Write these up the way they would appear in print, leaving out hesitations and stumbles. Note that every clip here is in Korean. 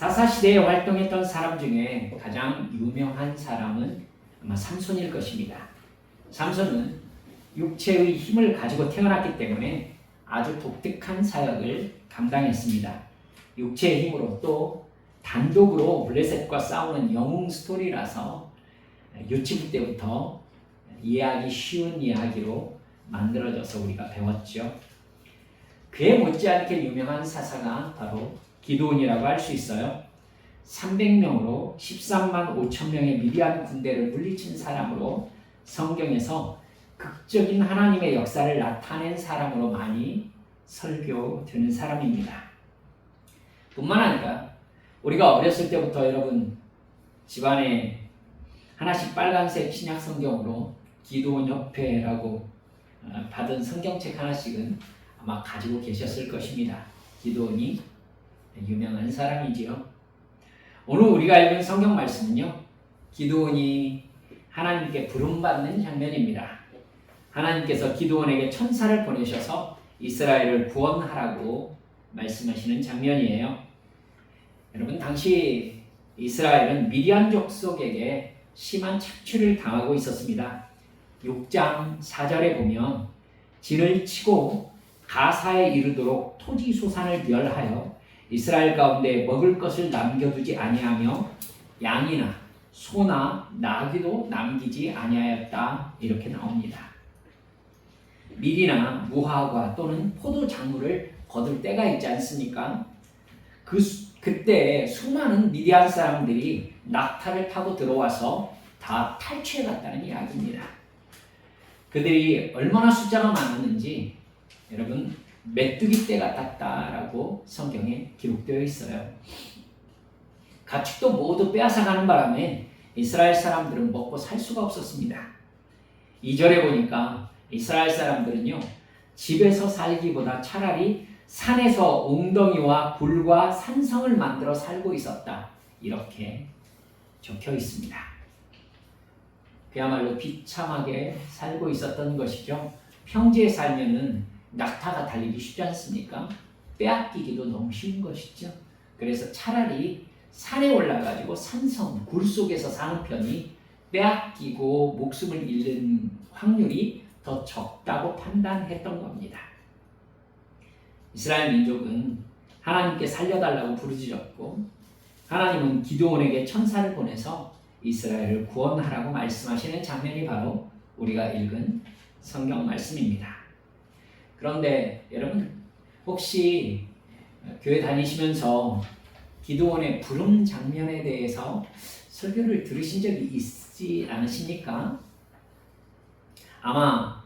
사사시대에 활동했던 사람 중에 가장 유명한 사람은 아마 삼손일 것입니다. 삼손은 육체의 힘을 가지고 태어났기 때문에 아주 독특한 사역을 감당했습니다. 육체의 힘으로 또 단독으로 블레셋과 싸우는 영웅 스토리라서 유치부 때부터 이해하기 쉬운 이야기로 만들어져서 우리가 배웠죠. 그에 못지않게 유명한 사사가 바로 기드온이라고 할 수 있어요. 300명으로 13만 5천 명의 미디안 군대를 물리친 사람으로 성경에서 극적인 하나님의 역사를 나타낸 사람으로 많이 설교되는 사람입니다. 뿐만 아니라 우리가 어렸을 때부터 여러분 집안에 하나씩 빨간색 신약 성경으로 기드온 협회라고 받은 성경책 하나씩은 아마 가지고 계셨을 것입니다. 기드온이 유명한 사람이지요. 오늘 우리가 읽은 성경 말씀은요, 기드온이 하나님께 부름받는 장면입니다. 하나님께서 기드온에게 천사를 보내셔서 이스라엘을 구원하라고 말씀하시는 장면이에요. 여러분, 당시 이스라엘은 미디안 족속에게 심한 착취를 당하고 있었습니다. 6장 4절에 보면 진을 치고 가사에 이르도록 토지 소산을 멸하여 이스라엘 가운데 먹을 것을 남겨두지 아니하며 양이나 소나 나귀도 남기지 아니하였다, 이렇게 나옵니다. 밀이나 무화과 또는 포도 작물을 거둘 때가 있지 않습니까? 그때 수많은 미디안 사람들이 낙타를 타고 들어와서 다 탈취해 갔다는 이야기입니다. 그들이 얼마나 숫자가 많았는지 여러분 메뚜기 떼 같았다라고 성경에 기록되어 있어요. 가축도 모두 빼앗아가는 바람에 이스라엘 사람들은 먹고 살 수가 없었습니다. 2절에 보니까 이스라엘 사람들은요, 집에서 살기보다 차라리 산에서 웅덩이와 굴과 산성을 만들어 살고 있었다, 이렇게 적혀 있습니다. 그야말로 비참하게 살고 있었던 것이죠. 평지에 살면은 낙타가 달리기 쉽지 않습니까? 빼앗기기도 너무 쉬운 것이죠. 그래서 차라리 산에 올라가지고 산성, 굴 속에서 사는 편이 빼앗기고 목숨을 잃는 확률이 더 적다고 판단했던 겁니다. 이스라엘 민족은 하나님께 살려달라고 부르짖었고 하나님은 기드온에게 천사를 보내서 이스라엘을 구원하라고 말씀하시는 장면이 바로 우리가 읽은 성경 말씀입니다. 그런데 여러분, 혹시 교회 다니시면서 기드온의 부름 장면에 대해서 설교를 들으신 적이 있지 않으십니까? 아마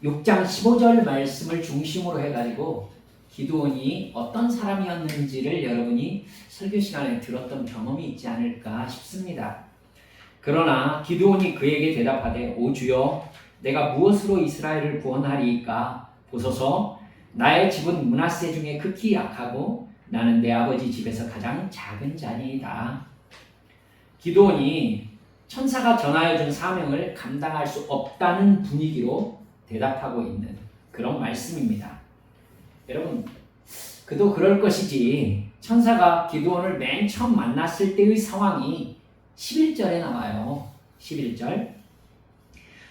6장 15절 말씀을 중심으로 해가지고 기드온이 어떤 사람이었는지를 여러분이 설교 시간에 들었던 경험이 있지 않을까 싶습니다. 그러나 기드온이 그에게 대답하되, 오 주여, 내가 무엇으로 이스라엘을 구원하리이까? 보소서, 나의 집은 므낫세 중에 극히 약하고 나는 내 아버지 집에서 가장 작은 자니이다. 기드온이 천사가 전하여 준 사명을 감당할 수 없다는 분위기로 대답하고 있는 그런 말씀입니다. 여러분, 그도 그럴 것이지, 천사가 기드온을 맨 처음 만났을 때의 상황이 11절에 나와요. 11절.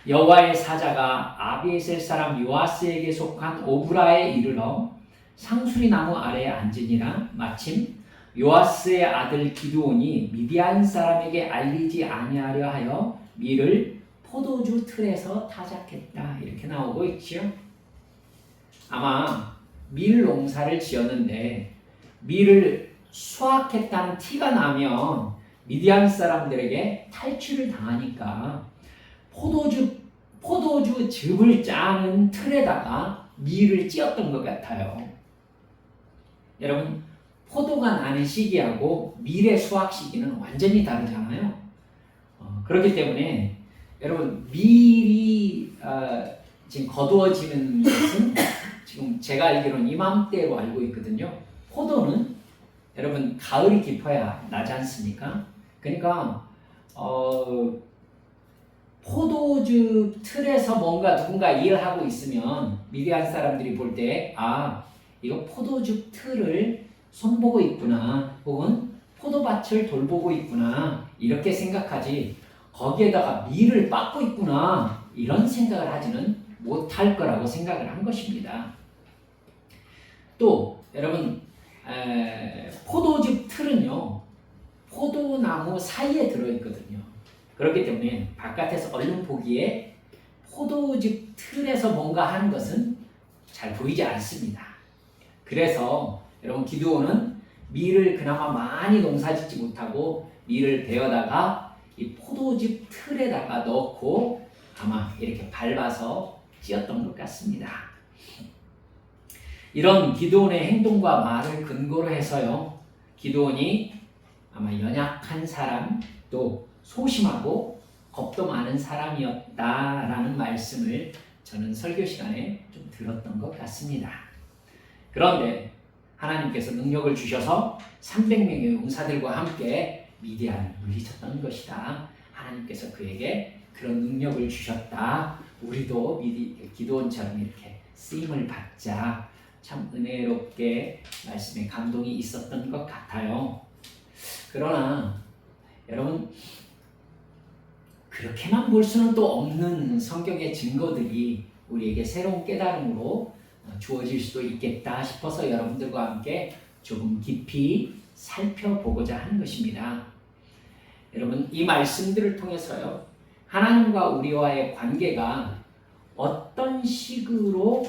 여호와의 사자가 아비에셀 사람 요아스에게 속한 오브라에 이르러 상수리 나무 아래에 앉으니라. 마침 요아스의 아들 기드온이 미디안 사람에게 알리지 아니하려 하여 밀을 포도주 틀에서 타작했다, 이렇게 나오고 있죠. 아마 밀 농사를 지었는데 밀을 수확했다는 티가 나면 미디안 사람들에게 탈취를 당하니까 포도주 즙을 짜는 틀에다가 밀을 찧었던 것 같아요. 여러분, 포도가 나는 시기하고 밀의 수확 시기는 완전히 다르잖아요. 그렇기 때문에 여러분, 밀이 지금 거두어지는 것은 지금 제가 알기로는 이맘때로 알고 있거든요. 포도는 여러분 가을이 깊어야 나지 않습니까? 그러니까 포도주 틀에서 뭔가 누군가 일을 하고 있으면 미디안 사람들이 볼 때, 아, 이거 포도주 틀을 손보고 있구나, 혹은 포도밭을 돌보고 있구나 이렇게 생각하지 거기에다가 밀을 빻고 있구나 이런 생각을 하지는 못할 거라고 생각을 한 것입니다. 또 여러분 포도즙 틀은요 포도나무 사이에 들어있거든요. 그렇기 때문에 바깥에서 얼른 보기에 포도즙 틀에서 뭔가 하는 것은 잘 보이지 않습니다. 그래서 여러분 기드온은 밀을 그나마 많이 농사짓지 못하고 밀을 베어다가 이 포도즙 틀에다가 넣고 아마 이렇게 밟아서 찧었던 것 같습니다. 이런 기드온의 행동과 말을 근거로 해서요 기드온이 아마 연약한 사람 또 소심하고 겁도 많은 사람이었다라는 말씀을 저는 설교 시간에 좀 들었던 것 같습니다. 그런데 하나님께서 능력을 주셔서 300명의 용사들과 함께 미디안을 물리쳤던 것이다. 하나님께서 그에게 그런 능력을 주셨다. 우리도 기드온처럼 이렇게 쓰임을 받자. 참 은혜롭게 말씀에 감동이 있었던 것 같아요. 그러나 여러분 그렇게만 볼 수는 또 없는 성경의 증거들이 우리에게 새로운 깨달음으로 주어질 수도 있겠다 싶어서 여러분들과 함께 조금 깊이 살펴보고자 하는 것입니다. 여러분 이 말씀들을 통해서요 하나님과 우리와의 관계가 어떤 식으로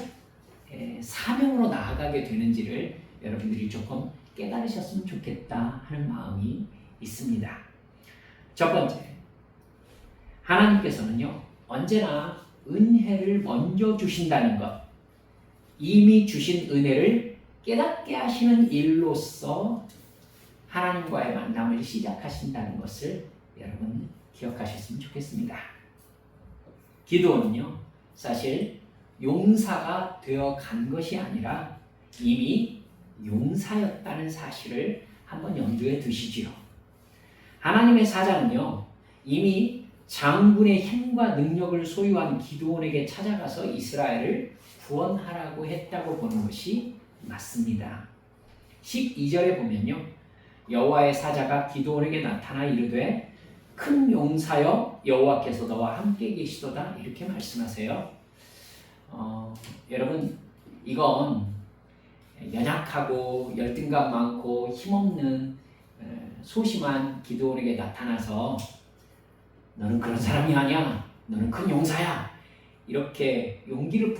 사명으로 나아가게 되는지를 여러분들이 조금 깨달으셨으면 좋겠다 하는 마음이 있습니다. 첫 번째, 하나님께서는요 언제나 은혜를 먼저 주신다는 것, 이미 주신 은혜를 깨닫게 하시는 일로서 하나님과의 만남을 시작하신다는 것을 여러분 기억하셨으면 좋겠습니다. 기드온은요 사실 용사가 되어 간 것이 아니라 이미 용사였다는 사실을 한번 염두에 두시지요. 하나님의 사자는요 이미 장군의 힘과 능력을 소유한 기드온에게 찾아가서 이스라엘을 구원하라고 했다고 보는 것이 맞습니다. 12절에 보면요 여호와의 사자가 기드온에게 나타나 이르되 큰 용사여 여호와께서 너와 함께 계시도다 이렇게 말씀하세요. 여러분 이건 연약하고 열등감 많고 힘없는 소심한 기드온에게 나타나서 너는 그런 사람이 아니야, 너는 큰 용사야 이렇게 용기를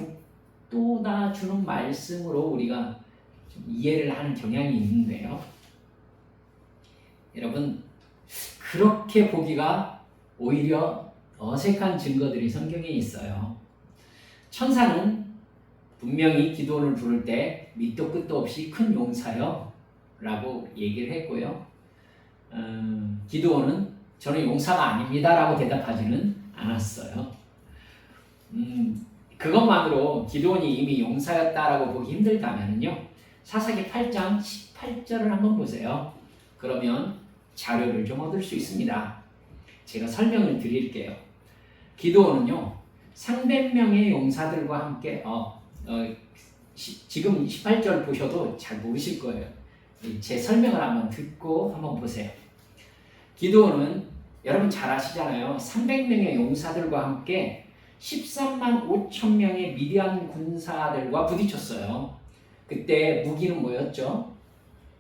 북돋아주는 말씀으로 우리가 좀 이해를 하는 경향이 있는데요. 여러분 그렇게 보기가 오히려 어색한 증거들이 성경에 있어요. 천사는 분명히 기드온을 부를 때 밑도 끝도 없이 큰 용사여 라고 얘기를 했고요. 기드온은 저는 용사가 아닙니다 라고 대답하지는 않았어요. 그것만으로 기드온이 이미 용사였다라고 보기 힘들다면요 사사기 8장 18절을 한번 보세요. 그러면 자료를 좀 얻을 수 있습니다. 제가 설명을 드릴게요. 기드온은요 300명의 용사들과 함께 지금 18절 보셔도 잘 모르실 거예요. 제 설명을 한번 듣고 한번 보세요. 기드온은 여러분 잘 아시잖아요. 300명의 용사들과 함께 13만 5천 명의 미디안 군사들과 부딪혔어요. 그때 무기는 뭐였죠?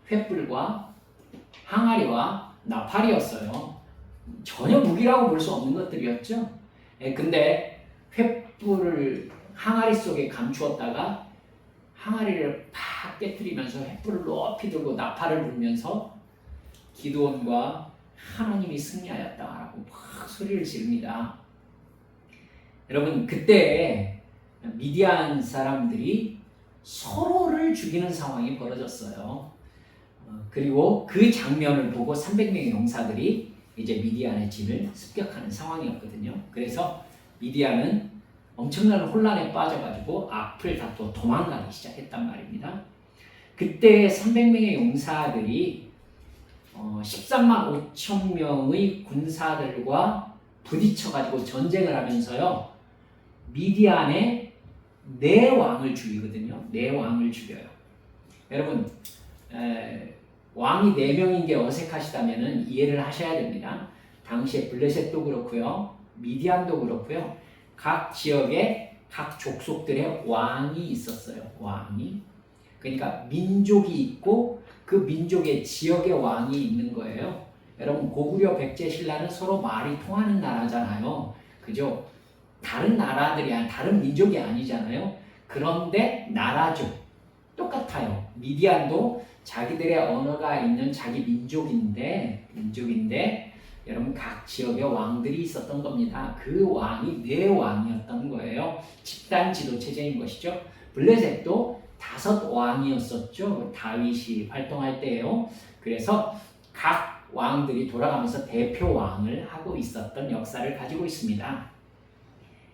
횃불과 항아리와 나팔이었어요. 전혀 무기라고 볼 수 없는 것들이었죠. 근데 횃불을 항아리 속에 감추었다가 항아리를 팍 깨뜨리면서 횃불을 높이 들고 나팔을 불면서 기드온과 하나님이 승리하였다라고 막 소리를 지릅니다. 여러분 그때 미디안 사람들이 서로를 죽이는 상황이 벌어졌어요. 그리고 그 장면을 보고 300명의 용사들이 이제 미디안의 진을 습격하는 상황이었거든요. 그래서 미디안은 엄청난 혼란에 빠져가지고 앞을 닫고 도망가기 시작했단 말입니다. 그때 300명의 용사들이 13만 5천 명의 군사들과 부딪혀가지고 전쟁을 하면서요. 미디안의 4왕을 죽이거든요. 4왕을 죽여요. 여러분 왕이 4명인 게 어색하시다면 이해를 하셔야 됩니다. 당시에 블레셋도 그렇고요. 미디안도 그렇고요. 각 지역에 각 족속들의 왕이 있었어요. 왕이. 그러니까 민족이 있고 그 민족의 지역의 왕이 있는 거예요. 여러분 고구려 백제 신라는 서로 말이 통하는 나라잖아요. 그죠? 다른 나라들이 다른 민족이 아니잖아요. 그런데 나라죠. 똑같아요. 미디안도 자기들의 언어가 있는 자기 민족인데 여러분 각 지역에 왕들이 있었던 겁니다. 그 왕이 네 왕이었던 거예요. 집단 지도 체제인 것이죠. 블레셋도 5 왕이었었죠. 다윗이 활동할 때예요. 그래서 각 왕들이 돌아가면서 대표 왕을 하고 있었던 역사를 가지고 있습니다.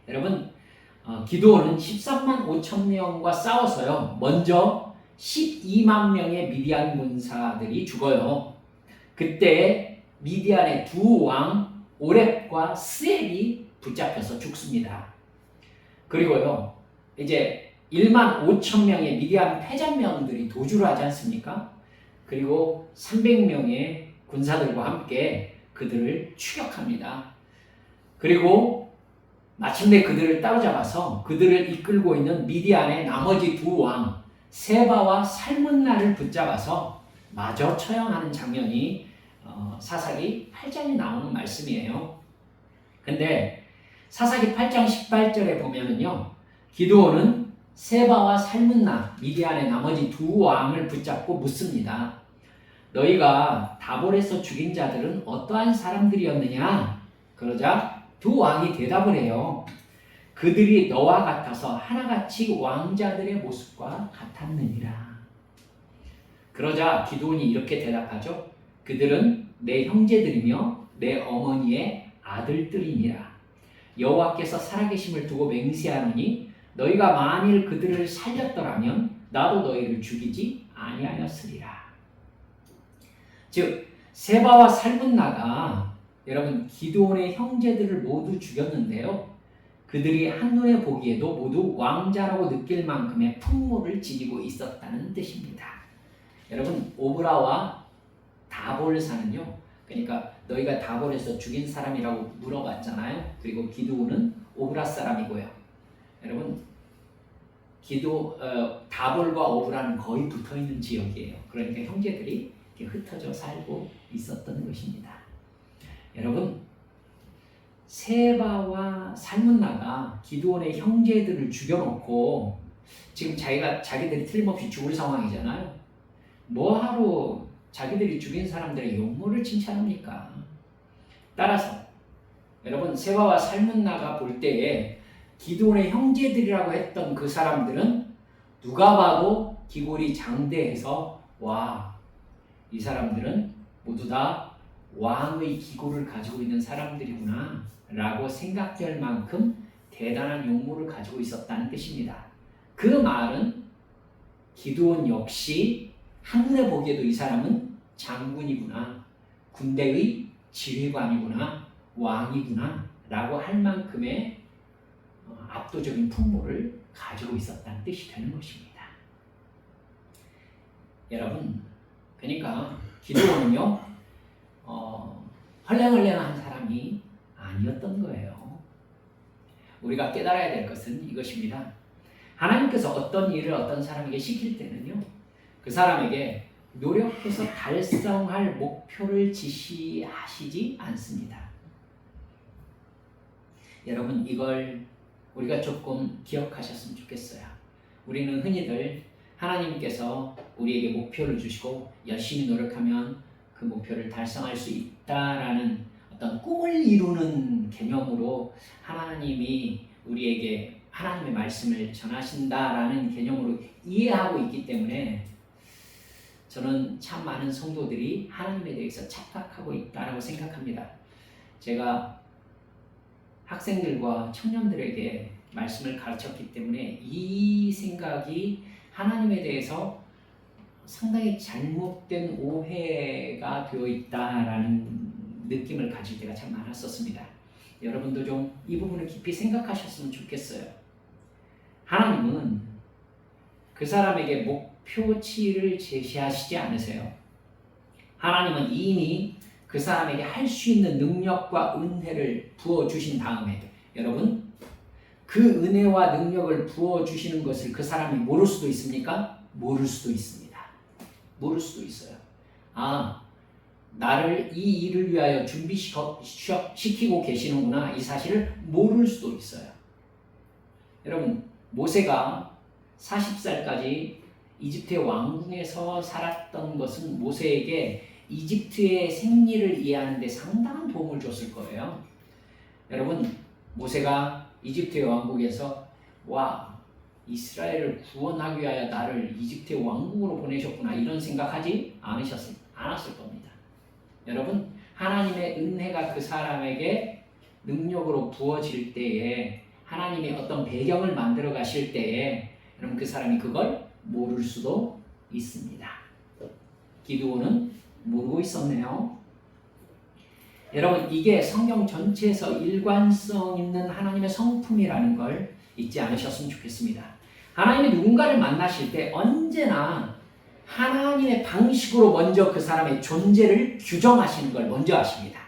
여러분 기드온은 13만 5천 명과 싸워서요. 먼저 12만 명의 미디안 군사들이 죽어요. 그때 미디안의 2 왕 오렙과 스엘이 붙잡혀서 죽습니다. 그리고요. 이제 1만 5천 명의 미디안 패잔명들이 도주를 하지 않습니까? 그리고 300명의 군사들과 함께 그들을 추격합니다. 그리고 마침내 그들을 따로잡아서 그들을 이끌고 있는 미디안의 나머지 2 왕 세바와 살문나를 붙잡아서 마저 처형하는 장면이 사사기 8장에 나오는 말씀이에요. 근데 사사기 8장 18절에 보면은요. 기드온은 세바와 살문나 미디안의 나머지 2 왕을 붙잡고 묻습니다. 너희가 다볼에서 죽인 자들은 어떠한 사람들이었느냐? 그러자 2 왕이 대답을 해요. 그들이 너와 같아서 하나같이 왕자들의 모습과 같았느니라. 그러자 기드온이 이렇게 대답하죠. 그들은 내 형제들이며 내 어머니의 아들들이니라. 여호와께서 살아계심을 두고 맹세하노니 너희가 만일 그들을 살렸더라면 나도 너희를 죽이지 아니하였으리라. 즉 세바와 살문나가 여러분 기드온의 형제들을 모두 죽였는데요. 그들이 한눈에 보기에도 모두 왕자라고 느낄 만큼의 풍모를 지니고 있었다는 뜻입니다. 여러분 오브라와 다볼사는요. 그러니까 너희가 다볼에서 죽인 사람이라고 물어봤잖아요. 그리고 기드온은 오브라 사람이고요. 여러분 다볼과 오브라는 거의 붙어있는 지역이에요. 그러니까 형제들이 이렇게 흩어져 살고 있었던 것입니다. 여러분 세바와 살문나가 기드온의 형제들을 죽여놓고 지금 자기들이 틀림없이 죽을 상황이잖아요. 뭐하러 자기들이 죽인 사람들의 용모를 칭찬합니까? 따라서 여러분 세바와 살문나가 볼 때에 기드온의 형제들이라고 했던 그 사람들은 누가 봐도 기골이 장대해서 와, 이 사람들은 모두 다 왕의 기골을 가지고 있는 사람들이구나 라고 생각될 만큼 대단한 용모를 가지고 있었다는 뜻입니다. 그 말은 기드온 역시 한눈에 보기에도 이 사람은 장군이구나, 군대의 지휘관이구나, 왕이구나 라고 할 만큼의 압도적인 풍모를 가지고 있었다는 뜻이 되는 것입니다. 여러분, 그러니까 기드온은요 헐랭헐랭한 사람이 아니었던 거예요. 우리가 깨달아야 될 것은 이것입니다. 하나님께서 어떤 일을 어떤 사람에게 시킬 때는요 그 사람에게 노력해서 달성할 목표를 지시하시지 않습니다. 여러분 이걸 우리가 조금 기억하셨으면 좋겠어요. 우리는 흔히들 하나님께서 우리에게 목표를 주시고 열심히 노력하면 그 목표를 달성할 수 있다라는 어떤 꿈을 이루는 개념으로 하나님이 우리에게 하나님의 말씀을 전하신다라는 개념으로 이해하고 있기 때문에 저는 참 많은 성도들이 하나님에 대해서 착각하고 있다라고 생각합니다. 제가 학생들과 청년들에게 말씀을 가르쳤기 때문에 이 생각이 하나님에 대해서 상당히 잘못된 오해가 되어 있다라는 느낌을 가질 때가 참 많았었습니다. 여러분도 좀 이 부분을 깊이 생각하셨으면 좋겠어요. 하나님은 그 사람에게 목표치를 제시하시지 않으세요. 하나님은 이미 그 사람에게 할 수 있는 능력과 은혜를 부어주신 다음에 여러분 그 은혜와 능력을 부어주시는 것을 그 사람이 모를 수도 있습니까? 모를 수도 있습니다. 모를 수도 있어요. 아, 나를 이 일을 위하여 준비시키고 계시는구나 이 사실을 모를 수도 있어요. 여러분 모세가 40살까지 이집트의 왕궁에서 살았던 것은 모세에게 이집트의 생리를 이해하는 데 상당한 도움을 줬을 거예요. 여러분 모세가 이집트의 왕국에서 와 이스라엘을 구원하기 위하여 나를 이집트의 왕국으로 보내셨구나 이런 생각하지 않았을 겁니다. 여러분 하나님의 은혜가 그 사람에게 능력으로 부어질 때에 하나님의 어떤 배경을 만들어 가실 때에 여러분 그 사람이 그걸 모를 수도 있습니다. 기드온은 모르고 있었네요. 여러분 이게 성경 전체에서 일관성 있는 하나님의 성품이라는 걸 잊지 않으셨으면 좋겠습니다. 하나님이 누군가를 만나실 때 언제나 하나님의 방식으로 먼저 그 사람의 존재를 규정하시는 걸 먼저 하십니다.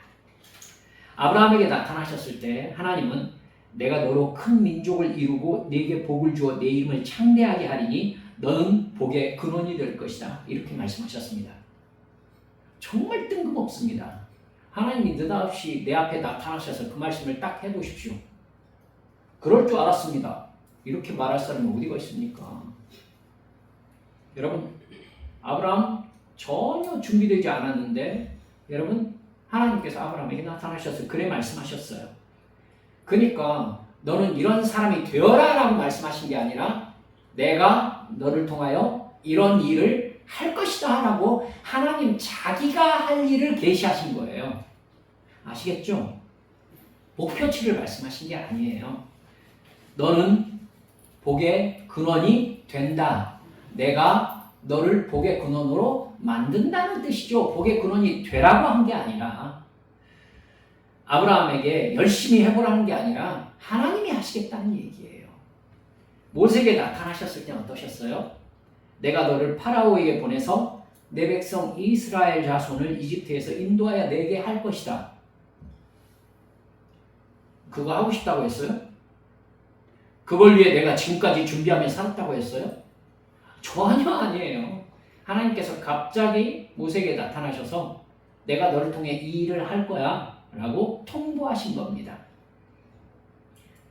아브라함에게 나타나셨을 때 하나님은 내가 너로 큰 민족을 이루고 네게 복을 주어 네 이름을 창대하게 하리니 너는 복의 근원이 될 것이다. 이렇게 말씀하셨습니다. 정말 뜬금없습니다. 하나님이 느닷없이 내 앞에 나타나셔서 그 말씀을 딱 해보십시오. 그럴 줄 알았습니다. 이렇게 말할 사람이 어디가 있습니까? 여러분 아브라함 전혀 준비되지 않았는데 여러분 하나님께서 아브라함에게 나타나셔서 그래 말씀하셨어요. 그러니까 너는 이런 사람이 되어라 라고 말씀하신 게 아니라 내가 너를 통하여 이런 일을 할 것이다 라고 하나님 자기가 할 일을 계시하신 거예요. 아시겠죠? 목표치를 말씀하신 게 아니에요. 너는 복의 근원이 된다. 내가 너를 복의 근원으로 만든다는 뜻이죠. 복의 근원이 되라고 한 게 아니라 아브라함에게 열심히 해보라는 게 아니라 하나님이 하시겠다는 얘기예요. 모세에게 나타나셨을 때 어떠셨어요? 내가 너를 파라오에게 보내서 내 백성 이스라엘 자손을 이집트에서 인도하여 내게 할 것이다. 그거 하고 싶다고 했어요? 그걸 위해 내가 지금까지 준비하며 살았다고 했어요? 전혀 아니에요. 하나님께서 갑자기 모세에게 나타나셔서 내가 너를 통해 이 일을 할 거야 라고 통보하신 겁니다.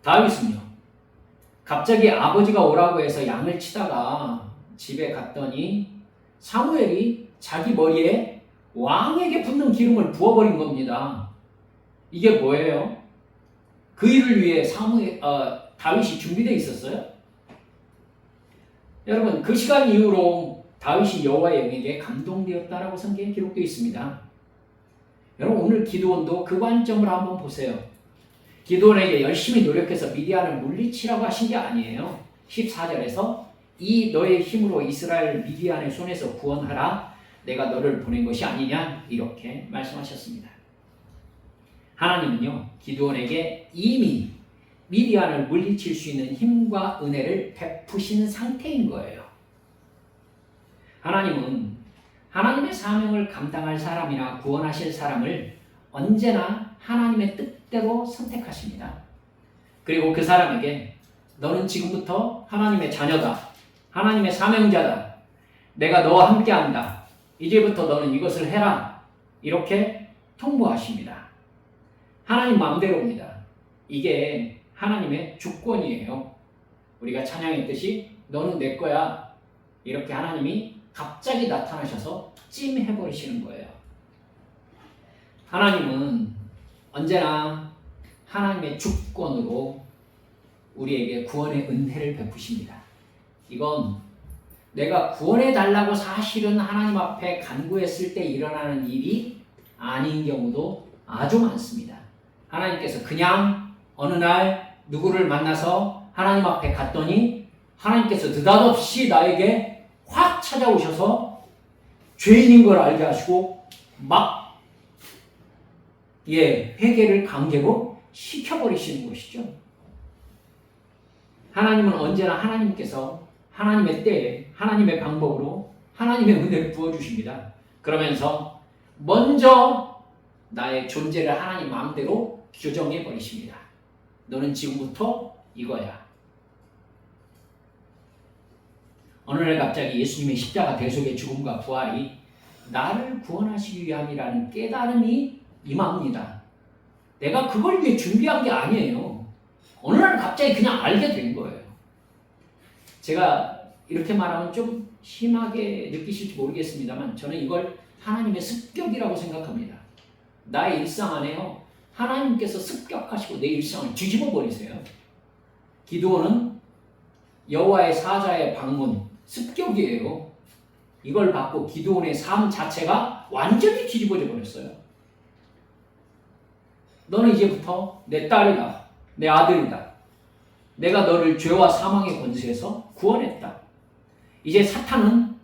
다윗은요. 갑자기 아버지가 오라고 해서 양을 치다가 집에 갔더니 사무엘이 자기 머리에 왕에게 붓는 기름을 부어버린 겁니다. 이게 뭐예요? 그 일을 위해 다윗이 준비되어 있었어요? 여러분 그 시간 이후로 다윗이 여호와의 영에게 감동되었다라고 성경에 기록되어 있습니다. 여러분 오늘 기드온도 그 관점으로 한번 보세요. 기드온에게 열심히 노력해서 미디안을 물리치라고 하신 게 아니에요. 14절에서 이 너의 힘으로 이스라엘 미디안의 손에서 구원하라. 내가 너를 보낸 것이 아니냐 이렇게 말씀하셨습니다. 하나님은요 기드온에게 이미 미디안을 물리칠 수 있는 힘과 은혜를 베푸신 상태인 거예요. 하나님은 하나님의 사명을 감당할 사람이나 구원하실 사람을 언제나 하나님의 뜻대로 선택하십니다. 그리고 그 사람에게 너는 지금부터 하나님의 자녀다. 하나님의 사명자다. 내가 너와 함께한다. 이제부터 너는 이것을 해라. 이렇게 통보하십니다. 하나님 마음대로입니다. 이게 하나님의 주권이에요. 우리가 찬양했듯이 너는 내 거야. 이렇게 하나님이 갑자기 나타나셔서 찜해버리시는 거예요. 하나님은 언제나 하나님의 주권으로 우리에게 구원의 은혜를 베푸십니다. 이건 내가 구원해달라고 사실은 하나님 앞에 간구했을 때 일어나는 일이 아닌 경우도 아주 많습니다. 하나님께서 그냥 어느 날 누구를 만나서 하나님 앞에 갔더니 하나님께서 느닷없이 나에게 확 찾아오셔서 죄인인 걸 알게 하시고 막 회개를 강제로 시켜버리시는 것이죠. 하나님은 언제나 하나님께서 하나님의 때에 하나님의 방법으로 하나님의 은혜를 부어주십니다. 그러면서 먼저 나의 존재를 하나님 마음대로 규정해 버리십니다. 너는 지금부터 이거야. 어느 날 갑자기 예수님의 십자가 대속의 죽음과 부활이 나를 구원하시기 위함이라는 깨달음이 임합니다. 내가 그걸 위해 준비한 게 아니에요. 어느 날 갑자기 그냥 알게 된 거예요. 제가 이렇게 말하면 좀 심하게 느끼실지 모르겠습니다만 저는 이걸 하나님의 습격이라고 생각합니다. 나의 일상 안에요. 하나님께서 습격하시고 내 일상을 뒤집어 버리세요. 기드온은 여호와의 사자의 방문, 습격이에요. 이걸 받고 기드온의 삶 자체가 완전히 뒤집어져 버렸어요. 너는 이제부터 내 딸이다. 내 아들이다. 내가 너를 죄와 사망의 권세에서 구원했다. 이제 사탄은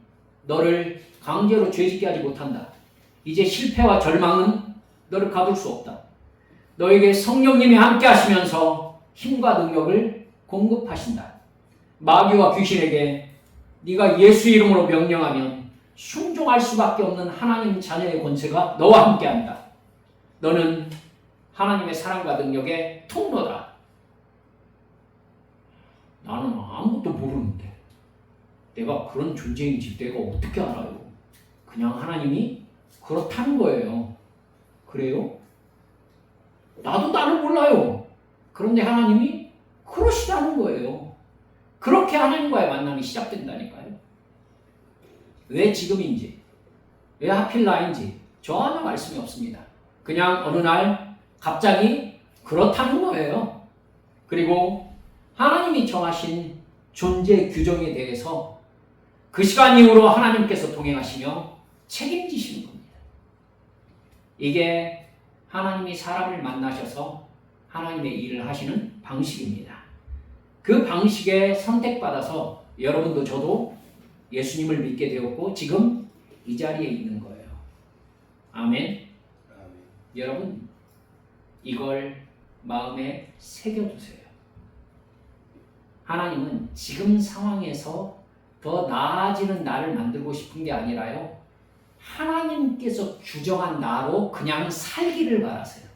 너를 강제로 죄짓게 하지 못한다. 이제 실패와 절망은 너를 가둘 수 없다. 너에게 성령님이 함께 하시면서 힘과 능력을 공급하신다. 마귀와 귀신에게 네가 예수 이름으로 명령하면 순종할 수밖에 없는 하나님 자녀의 권세가 너와 함께한다. 너는 하나님의 사랑과 능력의 통로다. 나는 아무것도 모르는데 내가 그런 존재인지 내가 어떻게 알아요? 그냥 하나님이 그렇다는 거예요. 그래요? 나도 나를 몰라요. 그런데 하나님이 그러시다는 거예요. 그렇게 하나님과의 만남이 시작된다니까요. 왜 지금인지, 왜 하필 나인지 전혀 말씀이 없습니다. 그냥 어느 날 갑자기 그렇다는 거예요. 그리고 하나님이 정하신 존재 규정에 대해서 그 시간 이후로 하나님께서 동행하시며 책임지시는 겁니다. 이게 하나님이 사람을 만나셔서 하나님의 일을 하시는 방식입니다. 그 방식에 선택받아서 여러분도 저도 예수님을 믿게 되었고 지금 이 자리에 있는 거예요. 아멘. 여러분 이걸 마음에 새겨두세요. 하나님은 지금 상황에서 더 나아지는 나를 만들고 싶은 게 아니라요. 하나님께서 규정한 나로 그냥 살기를 바라세요.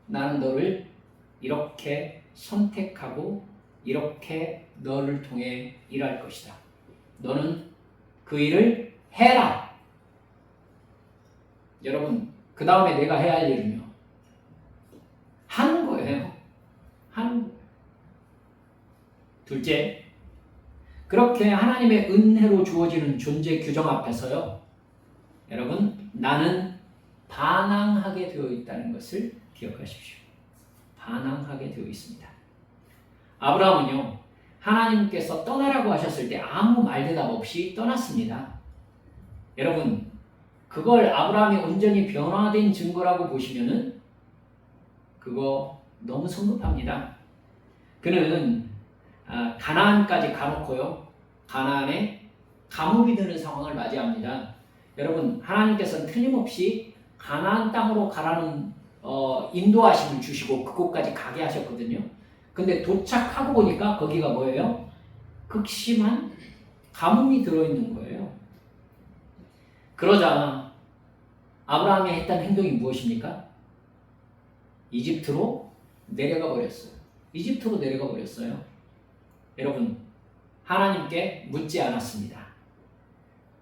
나는 너를 이렇게 선택하고 이렇게 너를 통해 일할 것이다. 너는 그 일을 해라. 여러분 그 다음에 내가 해야 할 일은요. 하는 거예요. 하는 거예요. 둘째, 그렇게 하나님의 은혜로 주어지는 존재 규정 앞에서요. 여러분 나는 반항하게 되어 있다는 것을 기억하십시오. 반항하게 되어 있습니다. 아브라함은요. 하나님께서 떠나라고 하셨을 때 아무 말대답 없이 떠났습니다. 여러분 그걸 아브라함이 온전히 변화된 증거라고 보시면은 그거 너무 성급합니다. 그는 가나안까지 가놓고요. 가나안에 감옥이 되는 상황을 맞이합니다. 여러분 하나님께서는 틀림없이 가나안 땅으로 가라는 인도하심을 주시고 그곳까지 가게 하셨거든요. 근데 도착하고 보니까 거기가 뭐예요? 극심한 가뭄이 들어있는 거예요. 그러자 아브라함이 했던 행동이 무엇입니까? 이집트로 내려가 버렸어요. 이집트로 내려가 버렸어요. 여러분 하나님께 묻지 않았습니다.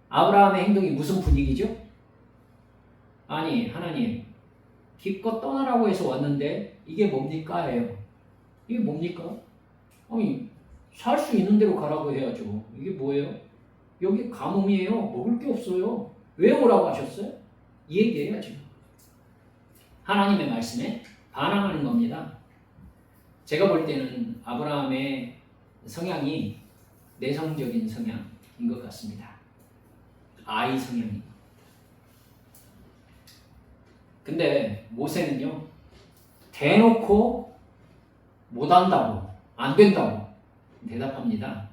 아브라함의 행동이 무슨 분위기죠? 아니 하나님 기껏 떠나라고 해서 왔는데 이게 뭡니까? 해요. 이게 뭡니까? 아니 살 수 있는 대로 가라고 해야죠. 이게 뭐예요? 여기 가뭄이에요. 먹을 게 없어요. 왜 오라고 하셨어요? 이 얘기해야죠. 하나님의 말씀에 반항하는 겁니다. 제가 볼 때는 아브라함의 성향이 내성적인 성향인 것 같습니다. 아이 성향인 것 같아요. 근데 모세는요. 대놓고 못한다고 안 된다고 대답합니다.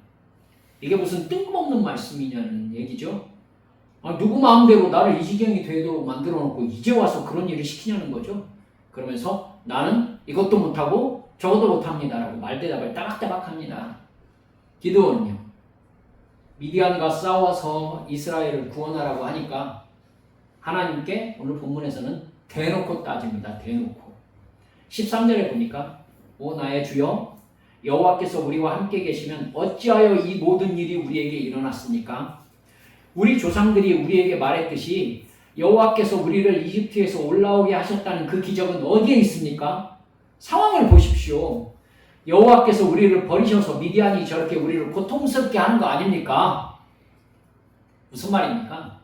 이게 무슨 뜬금없는 말씀이냐는 얘기죠. 누구 마음대로 나를 이 지경이 되도록 만들어 놓고 이제 와서 그런 일을 시키냐는 거죠. 그러면서 나는 이것도 못하고 저것도 못합니다라고 말대답을 따박따박 합니다. 기드온은요. 미디안과 싸워서 이스라엘을 구원하라고 하니까 하나님께 오늘 본문에서는 대놓고 따집니다. 대놓고. 13절에 보니까 오 나의 주여 여호와께서 우리와 함께 계시면 어찌하여 이 모든 일이 우리에게 일어났습니까? 우리 조상들이 우리에게 말했듯이 여호와께서 우리를 이집트에서 올라오게 하셨다는 그 기적은 어디에 있습니까? 상황을 보십시오. 여호와께서 우리를 버리셔서 미디안이 저렇게 우리를 고통스럽게 하는 거 아닙니까? 무슨 말입니까?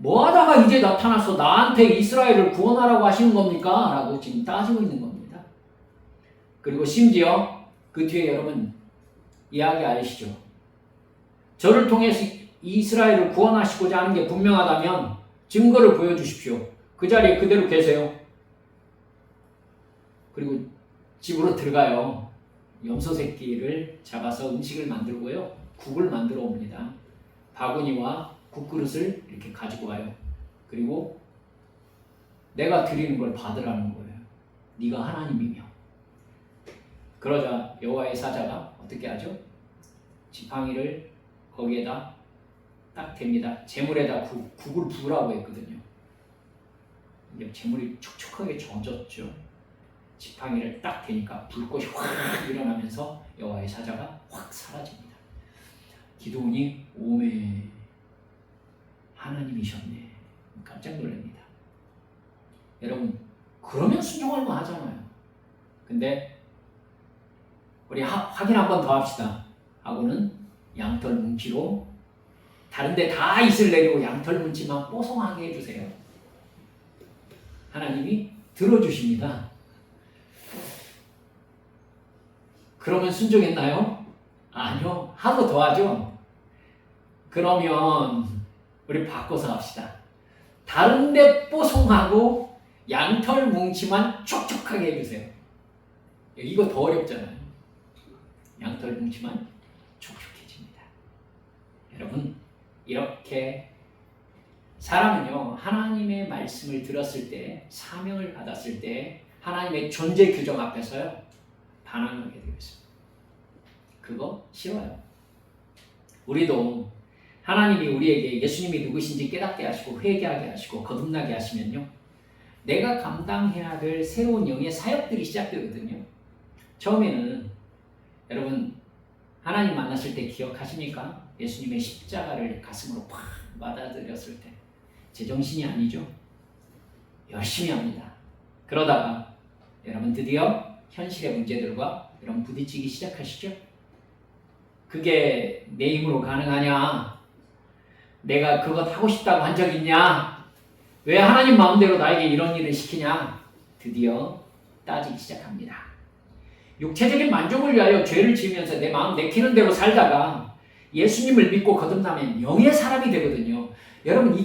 뭐 하다가 이제 나타나서 나한테 이스라엘을 구원하라고 하시는 겁니까? 라고 지금 따지고 있는 겁니다. 그리고 심지어 그 뒤에 여러분 이야기 아시죠? 저를 통해서 이스라엘을 구원하시고자 하는 게 분명하다면 증거를 보여주십시오. 그 자리에 그대로 계세요. 그리고 집으로 들어가요. 염소 새끼를 잡아서 음식을 만들고요. 국을 만들어 옵니다. 바구니와 국그릇을 이렇게 가지고 와요. 그리고 내가 드리는 걸 받으라는 거예요. 네가 하나님이며. 그러자 여호와의 사자가 어떻게 하죠? 지팡이를 거기에다 딱 댑니다. 재물에다 국을 부으라고 했거든요. 이게 재물이 촉촉하게 젖었죠. 지팡이를 딱 대니까 불꽃이 확 일어나면서 여호와의 사자가 확 사라집니다. 기드온이 오메 하나님이셨네. 깜짝 놀랍니다. 여러분 그러면 순종할 만 하잖아요. 근데 우리 확인 한 번 더 합시다. 하고는 양털 뭉치로 다른 데 다 이슬 내리고 양털 뭉치만 뽀송하게 해주세요. 하나님이 들어주십니다. 그러면 순종했나요? 아니요. 하고 더 하죠. 그러면 우리 바꿔서 합시다. 다른 데 뽀송하고 양털 뭉치만 촉촉하게 해주세요. 이거 더 어렵잖아요. 양털 뭉치만 촉촉해집니다. 여러분 이렇게 사람은요 하나님의 말씀을 들었을 때 사명을 받았을 때 하나님의 존재 규정 앞에서요 반항하게 되어 있습니다. 그거 싫어요. 우리도 하나님이 우리에게 예수님이 누구신지 깨닫게 하시고 회개하게 하시고 거듭나게 하시면요 내가 감당해야 될 새로운 영의 사역들이 시작되거든요. 처음에는 여러분 하나님 만났을 때 기억하십니까? 예수님의 십자가를 가슴으로 팍 받아들였을 때 제정신이 아니죠. 열심히 합니다. 그러다가 여러분 드디어 현실의 문제들과 여러분 부딪히기 시작하시죠. 그게 내 힘으로 가능하냐? 내가 그것 하고 싶다고 한 적 있냐? 왜 하나님 마음대로 나에게 이런 일을 시키냐? 드디어 따지기 시작합니다. 육체적인 만족을 위하여 죄를 지으면서 내 마음 내키는 대로 살다가 예수님을 믿고 거듭나면 영의 사람이 되거든요. 여러분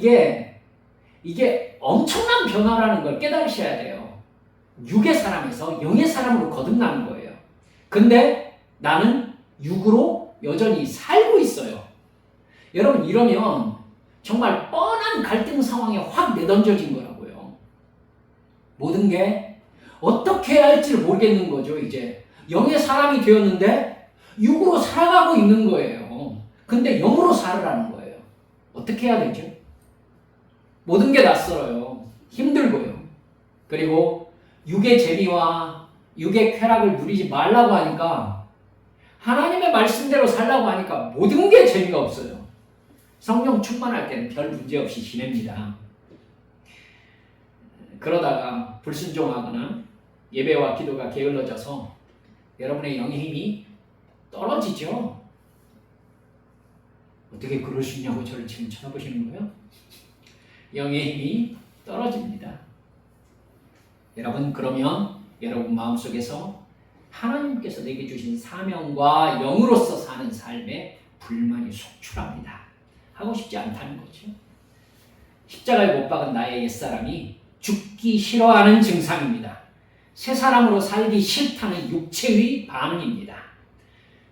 이게 엄청난 변화라는 걸 깨달으셔야 돼요. 육의 사람에서 영의 사람으로 거듭나는 거예요. 근데 나는 육으로 여전히 살고 있어요. 여러분 이러면 정말 뻔한 갈등 상황에 확 내던져진 거라고요. 모든 게 어떻게 해야 할지를 모르겠는 거죠. 이제 영의 사람이 되었는데 육으로 살아가고 있는 거예요. 근데 영으로 살으라는 거예요. 어떻게 해야 되죠? 모든 게 낯설어요. 힘들고요. 그리고 육의 재미와 육의 쾌락을 누리지 말라고 하니까 하나님의 말씀대로 살라고 하니까 모든 게 재미가 없어요. 성령 충만할 때는 별 문제 없이 지냅니다. 그러다가 불순종하거나 예배와 기도가 게을러져서 여러분의 영의 힘이 떨어지죠. 어떻게 그럴 수 있냐고 저를 지금 쳐다보시는 거예요? 영의 힘이 떨어집니다. 여러분 그러면 여러분 마음속에서 하나님께서 내게 주신 사명과 영으로서 사는 삶에 불만이 속출합니다. 하고 싶지 않다는 거죠. 십자가에 못 박은 나의 옛사람이 죽기 싫어하는 증상입니다. 새 사람으로 살기 싫다는 육체의 반응입니다.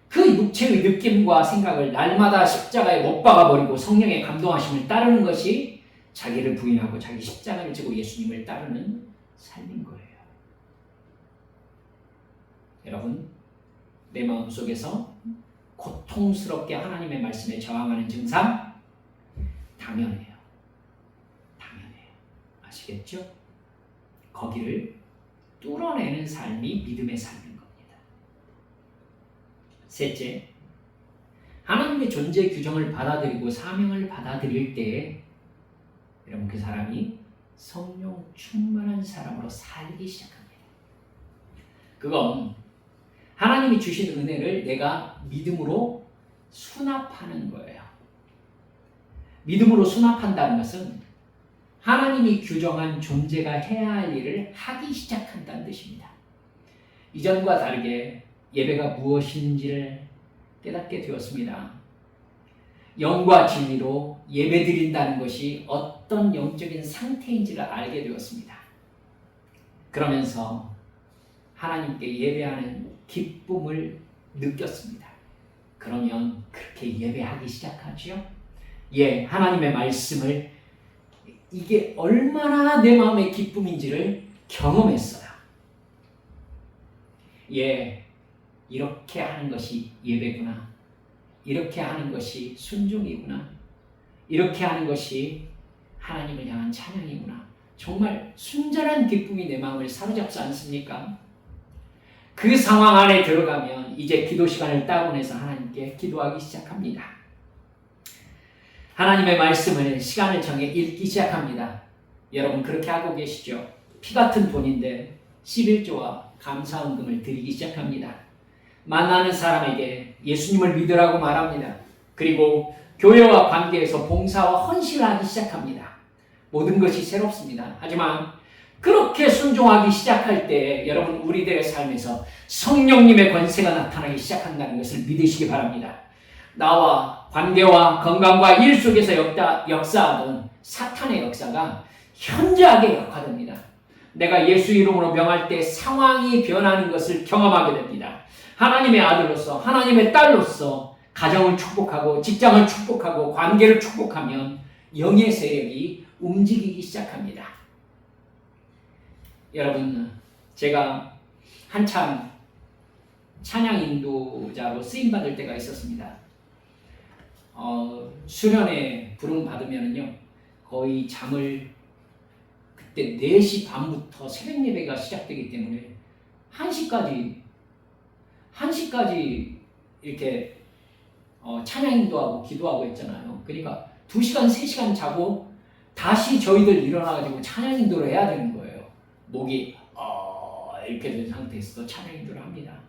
그 육체의 느낌과 생각을 날마다 십자가에 못 박아버리고 성령의 감동하심을 따르는 것이 자기를 부인하고 자기 십자가를 지고 예수님을 따르는 삶인 거예요. 여러분, 내 마음속에서 고통스럽게 하나님의 말씀에 저항하는 증상 당연해요. 아시겠죠? 거기를 뚫어내는 삶이 믿음의 삶인 겁니다. 셋째, 하나님의 존재 규정을 받아들이고 사명을 받아들일 때 여러분 그 사람이 성령 충만한 사람으로 살기 시작합니다. 그건 하나님이 주신 은혜를 내가 믿음으로 수납하는 거예요. 믿음으로 수납한다는 것은 하나님이 규정한 존재가 해야 할 일을 하기 시작한다는 뜻입니다. 이전과 다르게 예배가 무엇인지를 깨닫게 되었습니다. 영과 진리로 예배드린다는 것이 어떤 영적인 상태인지를 알게 되었습니다. 그러면서 하나님께 예배하는 기쁨을 느꼈습니다. 그러면 그렇게 예배하기 시작하죠. 하나님의 말씀을 이게 얼마나 내 마음의 기쁨인지를 경험했어요. 이렇게 하는 것이 예배구나. 이렇게 하는 것이 순종이구나. 이렇게 하는 것이 하나님을 향한 찬양이구나. 정말 순전한 기쁨이 내 마음을 사로잡지 않습니까? 그 상황 안에 들어가면 이제 기도 시간을 따분해서 하나님께 기도하기 시작합니다. 하나님의 말씀을 시간을 정해 읽기 시작합니다. 여러분 그렇게 하고 계시죠? 피 같은 돈인데 11조와 감사헌금을 드리기 시작합니다. 만나는 사람에게 예수님을 믿으라고 말합니다. 그리고 교회와 관계에서 봉사와 헌신을 하기 시작합니다. 모든 것이 새롭습니다. 하지만 그렇게 순종하기 시작할 때 여러분 우리들의 삶에서 성령님의 권세가 나타나기 시작한다는 것을 믿으시기 바랍니다. 나와 관계와 건강과 일 속에서 역사하던 사탄의 역사가 현저하게 약화됩니다. 내가 예수 이름으로 명할 때 상황이 변하는 것을 경험하게 됩니다. 하나님의 아들로서 하나님의 딸로서 가정을 축복하고 직장을 축복하고 관계를 축복하면 영의 세력이 움직이기 시작합니다. 여러분 제가 한참 찬양 인도자로 쓰임받을 때가 있었습니다. 수련회 부름 받으면요 거의 잠을 그때 4시 반부터 새벽 예배가 시작되기 때문에 1시까지 이렇게 찬양 인도하고 기도하고 했잖아요. 그러니까 2시간 3시간 자고 다시 저희들 일어나가지고 찬양 인도를 해야 되는 거예요. 목이 이렇게 된 상태에서도 찬양 인도를 합니다.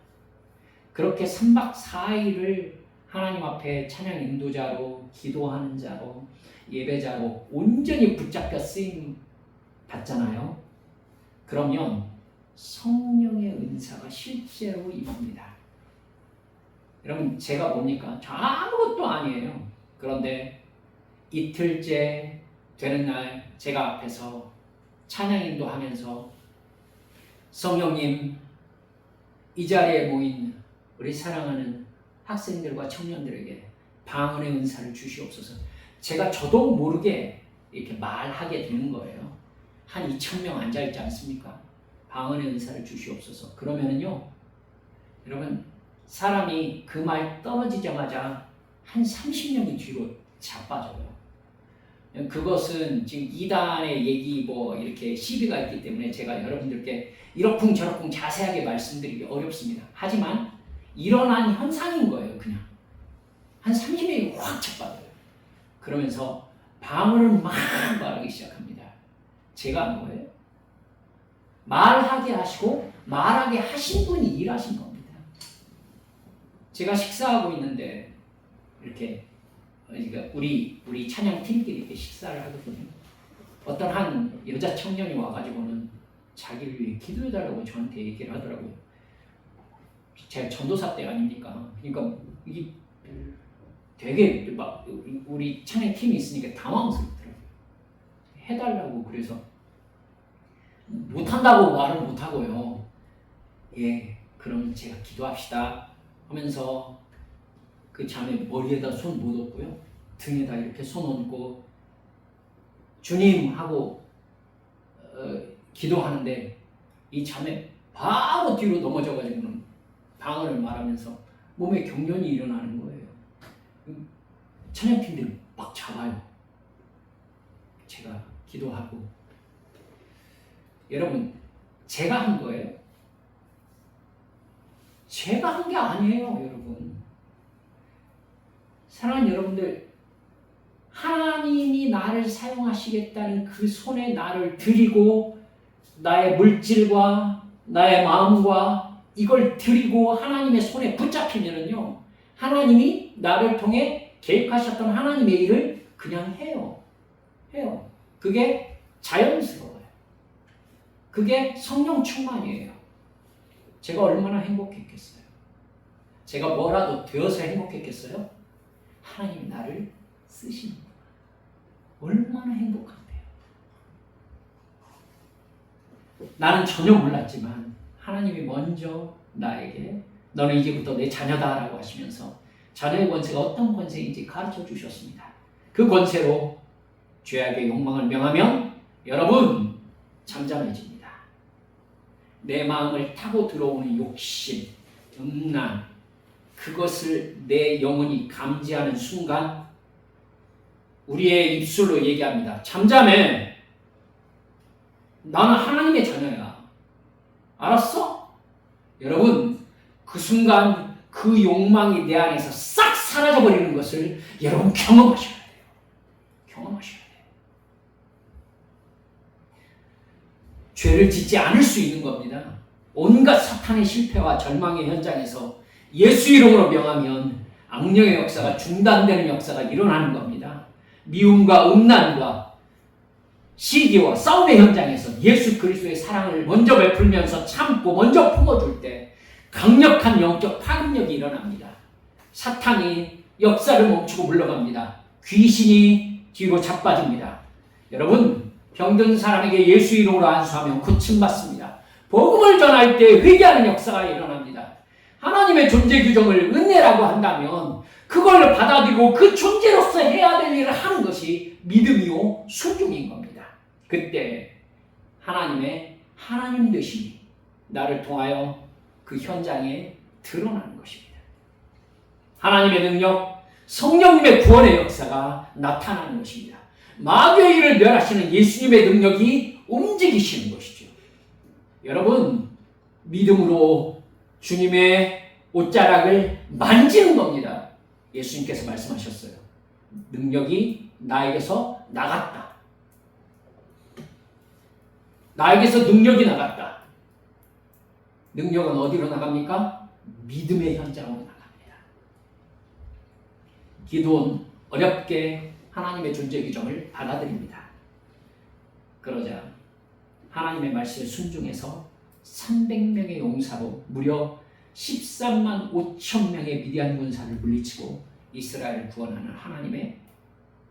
그렇게 3박 4일을 하나님 앞에 찬양 인도자로 기도하는 자로 예배자로 온전히 붙잡혀 쓰임 받잖아요. 그러면 성령의 은사가 실제로 임합니다. 여러분 제가 뭡니까? 저 아무것도 아니에요. 그런데 이틀째 되는 날 제가 앞에서 찬양 인도하면서 성령님 이 자리에 모인 우리 사랑하는 학생들과 청년들에게 방언의 은사를 주시옵소서. 제가 저도 모르게 이렇게 말하게 되는 거예요. 한 2,000명 앉아있지 않습니까? 방언의 은사를 주시옵소서. 그러면은요 여러분 사람이 그 말 떨어지자마자 한 30명이 뒤로 자빠져요. 그것은 지금 이단의 얘기 이렇게 시비가 있기 때문에 제가 여러분들께 이러쿵저러쿵 자세하게 말씀드리기 어렵습니다. 하지만 일어난 현상인 거예요. 그냥 한 30명이 확 자빠져요. 그러면서 방언을 막 말하기 시작합니다. 제가 한 거예요. 말하게 하시고 말하게 하신 분이 일하신 겁니다. 제가 식사하고 있는데 이렇게 우리 찬양 팀끼리 이렇게 식사를 하거든요. 어떤 한 여자 청년이 와가지고는 자기를 위해 기도해달라고 저한테 얘기를 하더라고요. 제가 전도사 때 아닙니까? 그러니까 이게 되게 막 우리 찬양 팀이 있으니까 당황스럽더라고요. 해달라고 그래서 못한다고 말을 못하고요. 그럼 제가 기도합시다 하면서 그 자매 머리에다 손 못 얹고요. 등에다 이렇게 손 얹고 주님 하고 기도하는데 이 자매 바로 뒤로 넘어져가지고는 방언을 말하면서 몸에 경련이 일어나는 거예요. 찬양팀들이 막 잡아요. 제가 기도하고 여러분, 제가 한 거예요? 제가 한 게 아니에요, 여러분. 사랑하는 여러분들, 하나님이 나를 사용하시겠다는 그 손에 나를 드리고 나의 물질과 나의 마음과 이걸 드리고 하나님의 손에 붙잡히면은요, 하나님이 나를 통해 계획하셨던 하나님의 일을 그냥 해요. 그게 자연스러워요. 그게 성령 충만이에요. 제가 얼마나 행복했겠어요? 제가 뭐라도 되어서 행복했겠어요? 하나님이 나를 쓰시는 거예요. 얼마나 행복한데요. 나는 전혀 몰랐지만 하나님이 먼저 나에게 너는 이제부터 내 자녀다 라고 하시면서 자녀의 권세가 어떤 권세인지 가르쳐 주셨습니다. 그 권세로 죄악의 욕망을 명하면 여러분 잠잠해집니다. 내 마음을 타고 들어오는 욕심, 음란, 그것을 내 영혼이 감지하는 순간 우리의 입술로 얘기합니다. 잠잠해. 나는 하나님의 자녀야. 알았어? 여러분, 그 순간 그 욕망이 내 안에서 싹 사라져버리는 것을 여러분 경험하셔야 돼요. 경험하셔야 돼요. 죄를 짓지 않을 수 있는 겁니다. 온갖 사탄의 실패와 절망의 현장에서 예수 이름으로 명하면 악령의 역사가 중단되는 역사가 일어나는 겁니다. 미움과 음란과 시기와 싸움의 현장에서 예수 그리스도의 사랑을 먼저 베풀면서 참고 먼저 품어줄 때 강력한 영적 파급력이 일어납니다. 사탄이 역사를 멈추고 물러갑니다. 귀신이 뒤로 자빠집니다. 여러분, 병든 사람에게 예수 이름으로 안수하면 고침받습니다. 복음을 전할 때 회개하는 역사가 일어납니다. 하나님의 존재 규정을 은혜라고 한다면 그걸 받아들이고 그 존재로서 해야 될 일을 하는 것이 믿음이요 순종인 겁니다. 그때 하나님의 하나님 되심이 나를 통하여 그 현장에 드러나는 것입니다. 하나님의 능력, 성령님의 구원의 역사가 나타나는 것입니다. 마귀의 일을 멸하시는 예수님의 능력이 움직이시는 것이죠. 여러분, 믿음으로 주님의 옷자락을 만지는 겁니다. 예수님께서 말씀하셨어요. 능력이 나에게서 나갔다. 나에게서 능력이 나갔다. 능력은 어디로 나갑니까? 믿음의 현장으로 나갑니다. 기도는 어렵게 하나님의 존재 규정을 받아들입니다. 그러자 하나님의 말씀에 순종해서 300명의 용사로 무려 13만 5천 명의 미디안 군사를 물리치고 이스라엘을 구원하는 하나님의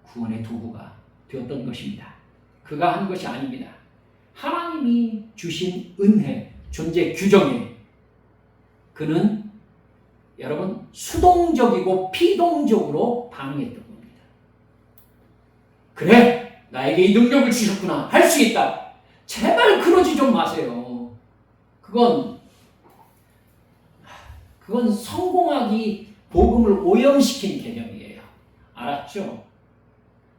구원의 도구가 되었던 것입니다. 그가 한 것이 아닙니다. 하나님이 주신 은혜, 존재 규정에 그는 여러분 수동적이고 피동적으로 반응했던 겁니다. 그래, 나에게 이 능력을 주셨구나. 할 수 있다. 제발 그러지 좀 마세요. 그건 성공하기 복음을 오염시킨 개념이에요. 알았죠?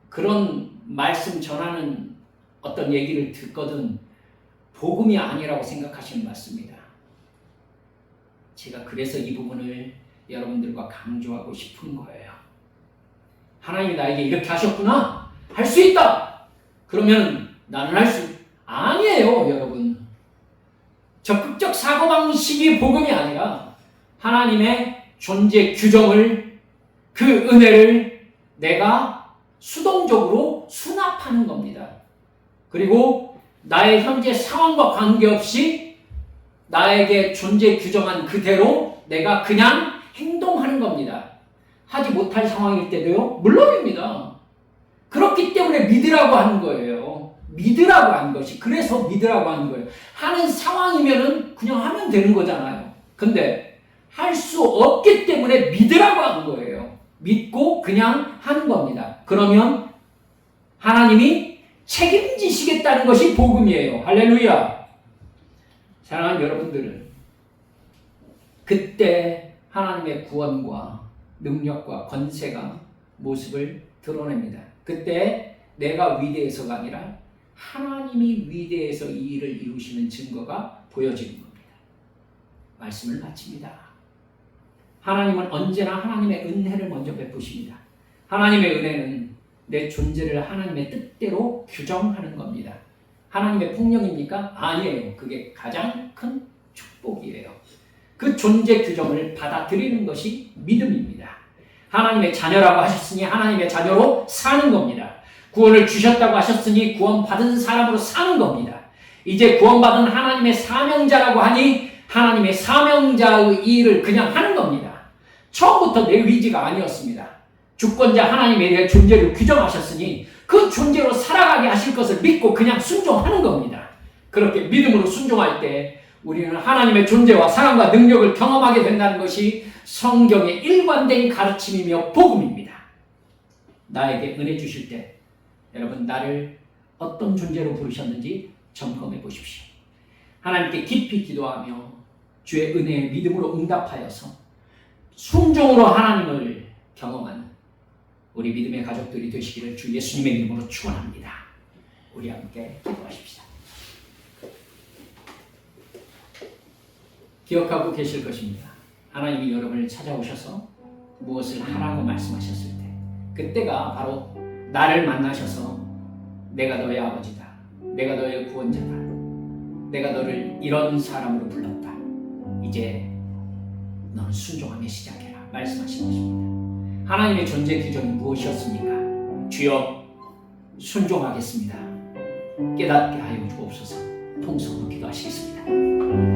그런 말씀 전하는 어떤 얘기를 듣거든 복음이 아니라고 생각하시는 것 같습니다. 제가 그래서 이 부분을 여러분들과 강조하고 싶은 거예요. 하나님이 나에게 이렇게 하셨구나. 할 수 있다. 그러면 나는 할 수 아니에요, 여러분. 적극적 사고방식이 복음이 아니라 하나님의 존재 규정을, 그 은혜를 내가 수동적으로 수납하는 겁니다. 그리고 나의 현재 상황과 관계없이 나에게 존재 규정한 그대로 내가 그냥 행동하는 겁니다. 하지 못할 상황일 때도요, 물론입니다. 그렇기 때문에 믿으라고 하는 거예요. 믿으라고 한 것이, 그래서 믿으라고 하는 거예요. 하는 상황이면은 그냥 하면 되는 거잖아요. 근데 할 수 없기 때문에 믿으라고 하는 거예요. 믿고 그냥 하는 겁니다. 그러면 하나님이 책임지시겠다는 것이 복음이에요. 할렐루야. 사랑하는 여러분들은 그때 하나님의 구원과 능력과 권세가 모습을 드러냅니다. 그때 내가 위대해서가 아니라 하나님이 위대해서 이 일을 이루시는 증거가 보여지는 겁니다. 말씀을 마칩니다. 하나님은 언제나 하나님의 은혜를 먼저 베푸십니다. 하나님의 은혜는 내 존재를 하나님의 뜻대로 규정하는 겁니다. 하나님의 폭력입니까? 아니에요. 그게 가장 큰 축복이에요. 그 존재 규정을 받아들이는 것이 믿음입니다. 하나님의 자녀라고 하셨으니 하나님의 자녀로 사는 겁니다. 구원을 주셨다고 하셨으니 구원받은 사람으로 사는 겁니다. 이제 구원받은 하나님의 사명자라고 하니 하나님의 사명자의 일을 그냥 하는 겁니다. 처음부터 내 의지가 아니었습니다. 주권자 하나님의 내 존재를 규정하셨으니 그 존재로 살아가게 하실 것을 믿고 그냥 순종하는 겁니다. 그렇게 믿음으로 순종할 때 우리는 하나님의 존재와 사랑과 능력을 경험하게 된다는 것이 성경의 일관된 가르침이며 복음입니다. 나에게 은혜 주실 때 여러분 나를 어떤 존재로 부르셨는지 점검해 보십시오. 하나님께 깊이 기도하며 주의 은혜에 믿음으로 응답하여서 순종으로 하나님을 경험하는 우리 믿음의 가족들이 되시기를 주 예수님의 이름으로 축원합니다. 우리 함께 기도하십시다. 기억하고 계실 것입니다. 하나님이 여러분을 찾아오셔서 무엇을 하라고 말씀하셨을 때 그때가 바로 나를 만나셔서 내가 너의 아버지다. 내가 너의 구원자다. 내가 너를 이런 사람으로 불렀다. 이제 너는 순종하며 시작해라. 말씀하신 것입니다. 하나님의 존재 규정이 무엇이었습니까? 주여 순종하겠습니다. 깨닫게 하여 주옵소서. 통성으로 기도하시겠습니다.